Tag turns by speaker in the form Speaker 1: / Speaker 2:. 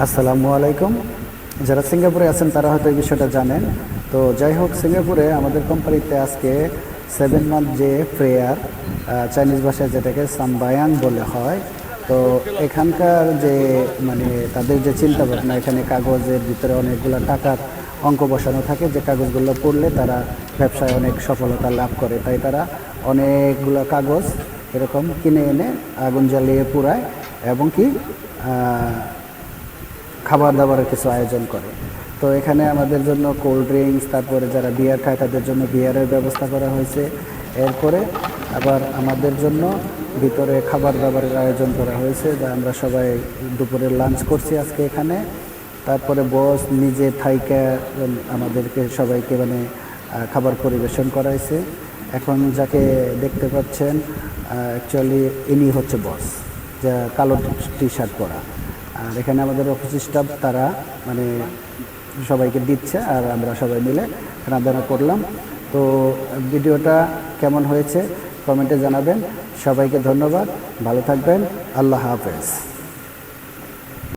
Speaker 1: আসসালামু আলাইকুম। যারা সিঙ্গাপুরে আছেন তারা হয়তো এই বিষয়টা জানেন। তো যাই হোক, সিঙ্গাপুরে আমাদের কোম্পানিতে আজকে 7 মান্থ যে প্রেয়ার, চাইনিজ ভাষায় যেটাকে সামবায়াং বলে হয়। তো এখানকার যে মানে তাদের যে চিন্তা ভাবনা, এখানে কাগজের ভিতরে অনেকগুলো টাকার অঙ্ক বসানো থাকে, যে কাগজগুলো পড়লে তারা ব্যবসায় অনেক সফলতা লাভ করে। তাই তারা অনেকগুলো কাগজ এরকম কিনে এনে আগুন জ্বালিয়ে পুড়ায় এবং কি খাবার দাবারের কিছু আয়োজন করে। তো এখানে আমাদের জন্য কোল্ড ড্রিঙ্কস, তারপরে যারা বিয়ার খায় তাদের জন্য বিয়ারের ব্যবস্থা করা হয়েছে। এরপরে আবার আমাদের জন্য ভিতরে খাবার দাবারের আয়োজন করা হয়েছে, যা আমরা সবাই দুপুরের লাঞ্চ করছি আজকে এখানে। তারপরে বস নিজে থাইকা আমাদেরকে সবাইকে খাবার পরিবেশন করাইছে। এখন যাকে দেখতে পাচ্ছেন অ্যাকচুয়ালি ইনি হচ্ছে বস, যা কালো টি শার্ট পরা। আর এখানে আমাদের অফিস স্টাফ তারা সবাইকে দিচ্ছে, আর আমরা সবাই মিলে খানাদানা করলাম। তো ভিডিওটা কেমন হয়েছে কমেন্টে জানাবেন। সবাইকে ধন্যবাদ, ভালো থাকবেন, আল্লাহ হাফেজ।